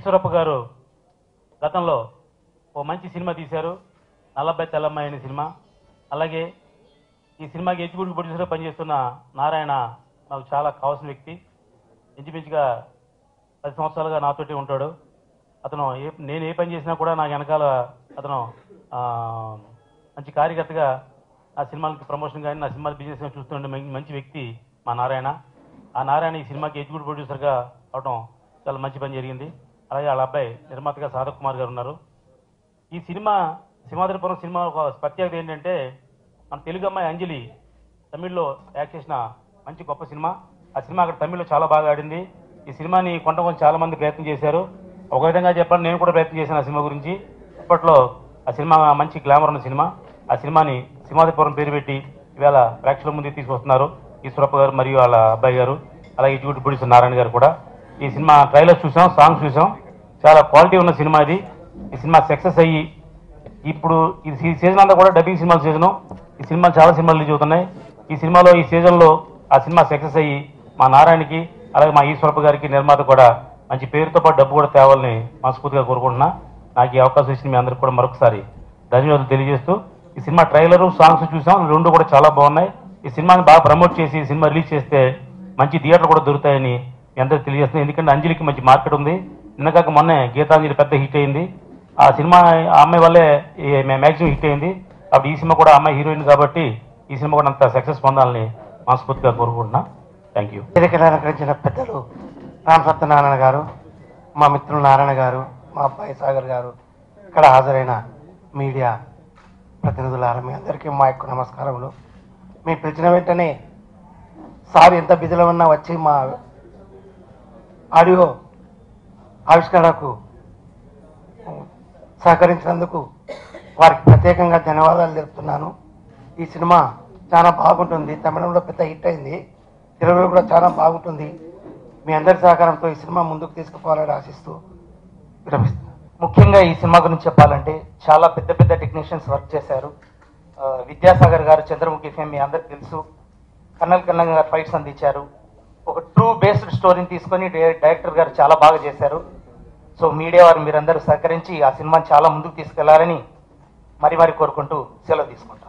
ఈశ్వరప్ప గారు గతంలో ఓ మంచి సినిమా తీశారు, నల్లబ్బాయి తెల్లమ్మాయి అనే సినిమా. అలాగే ఈ సినిమాకి ఎగ్జిక్యూటివ్ ప్రొడ్యూసర్గా పనిచేస్తున్న నారాయణ నాకు చాలా కావాల్సిన వ్యక్తి. ఇంచుమించుగా 10 సంవత్సరాలుగా నాతోటి ఉంటాడు. అతను నేను ఏ పని చేసినా కూడా నాకు వెనకాల అతను మంచి కార్యకర్తగా నా సినిమాలకి ప్రమోషన్ కానీ నా సినిమాల బిజినెస్ కానీ చూస్తుండే మంచి వ్యక్తి మా నారాయణ. ఆ నారాయణ ఈ సినిమాకి ఎగ్జిక్యూటివ్ ప్రొడ్యూసర్గా అవడం చాలా మంచి పని జరిగింది. అలాగే వాళ్ళ అబ్బాయి నిర్మాతగా సాధక్ కుమార్ గారు ఉన్నారు. ఈ సినిమా సింహాద్రిపురం సినిమా ఒక ప్రత్యేకత ఏంటంటే మన తెలుగు అమ్మాయి అంజలి తమిళ్లో యాక్ట్ చేసిన మంచి గొప్ప సినిమా. ఆ సినిమా అక్కడ తమిళ్లో చాలా బాగా ఆడింది. ఈ సినిమాని కొంచెం చాలా మంది ప్రయత్నం చేశారు. ఒక విధంగా చెప్పాలి, నేను కూడా ప్రయత్నం చేశాను ఆ సినిమా గురించి. అప్పట్లో ఆ సినిమా మంచి గ్లామర్ ఉన్న సినిమా. ఆ సినిమాని సింహాద్రిపురం పేరు పెట్టి ఇవాళ ప్రేక్షకుల ముందుకు తీసుకొస్తున్నారు ఈశ్వరప్ప గారు మరియు వాళ్ళ అబ్బాయి గారు, అలాగే ఎగ్జిక్యూటివ్ ప్రొడ్యూసర్ నారాయణ గారు కూడా. ఈ సినిమా ట్రైలర్ చూసాం, సాంగ్స్ చూసాం, చాలా క్వాలిటీ ఉన్న సినిమా ఇది. ఈ సినిమా సక్సెస్ అయ్యి ఇప్పుడు ఈ సీజన్ అంతా కూడా డబ్బింగ్ సినిమాల సీజను. ఈ సినిమాలు చాలా సినిమాలు రిలీజ్ అవుతున్నాయి. ఈ సినిమాలో ఈ సీజన్లో ఆ సినిమా సక్సెస్ అయ్యి మా నారాయణకి అలాగే మా ఈశ్వరప్ప గారికి నిర్మాత కూడా మంచి పేరుతో పాటు డబ్బు కూడా తేవాలని మనస్ఫూర్తిగా కోరుకుంటున్నా. నాకు ఈ అవకాశం ఇచ్చిన మీ అందరికీ కూడా మరొకసారి ధన్యవాదాలు తెలియజేస్తూ, ఈ సినిమా ట్రైలరు సాంగ్స్ చూసాం, రెండు కూడా చాలా బాగున్నాయి. ఈ సినిమాని బాగా ప్రమోట్ చేసి ఈ సినిమా రిలీజ్ చేస్తే మంచి థియేటర్లు కూడా దొరుకుతాయని మీ అందరికీ తెలియజేస్తున్నాయి. ఎందుకంటే అంజలికి మంచి మార్కెట్ ఉంది. నిన్నగాక మొన్నే గీతాంజలి పెద్ద హిట్ అయింది. ఆ సినిమా ఆ అమ్మాయి వల్లే మ్యాక్సిమం హిట్ అయింది. అప్పుడు ఈ సినిమా కూడా అమ్మాయి హీరోయిన్ కాబట్టి ఈ సినిమా కూడా అంత సక్సెస్ పొందాలని మనస్ఫూర్తిగా కోరుకుంటున్నా. Thank you. వేదికను అలంకరించిన పెద్దలు రామ్ సత్యనారాయణ గారు, మా మిత్రులు నారాయణ గారు, మా అబ్బాయి సాగర్ గారు, ఇక్కడ హాజరైన మీడియా ప్రతినిధులారా మీ అందరికీ మా యొక్క నమస్కారములు. మీ పిలిచిన వెంటనే సార్ ఎంత బిజీలో ఉన్నా వచ్చి మా ఆడియో ఆవిష్కరణకు సహకరించినందుకు వారికి ప్రత్యేకంగా ధన్యవాదాలు తెలుపుతున్నాను. ఈ సినిమా చాలా బాగుంటుంది, తమిళంలో పెద్ద హిట్ అయింది, తెలుగులో కూడా చాలా బాగుంటుంది. మీ అందరి సహకారంతో ఈ సినిమా ముందుకు తీసుకుపోవాలని ఆశిస్తూ విరమిస్తున్నాను. ముఖ్యంగా ఈ సినిమా గురించి చెప్పాలంటే చాలా పెద్ద పెద్ద టెక్నీషియన్స్ వర్క్ చేశారు. విద్యాసాగర్ గారు, చంద్రముఖి ఫేమ్ మీ అందరికి తెలుసు. కన్నల్ కన్నల్ గారు ఫైట్స్ అందించారు. ఒక ట్రూ బేస్డ్ స్టోరీని తీసుకొని డైరెక్టర్ గారు చాలా బాగా చేశారు. సో మీడియా వారు మీరందరూ సహకరించి ఆ సినిమాని చాలా ముందుకు తీసుకెళ్లాలని మరి కోరుకుంటూ సెలవు తీసుకుంటాం.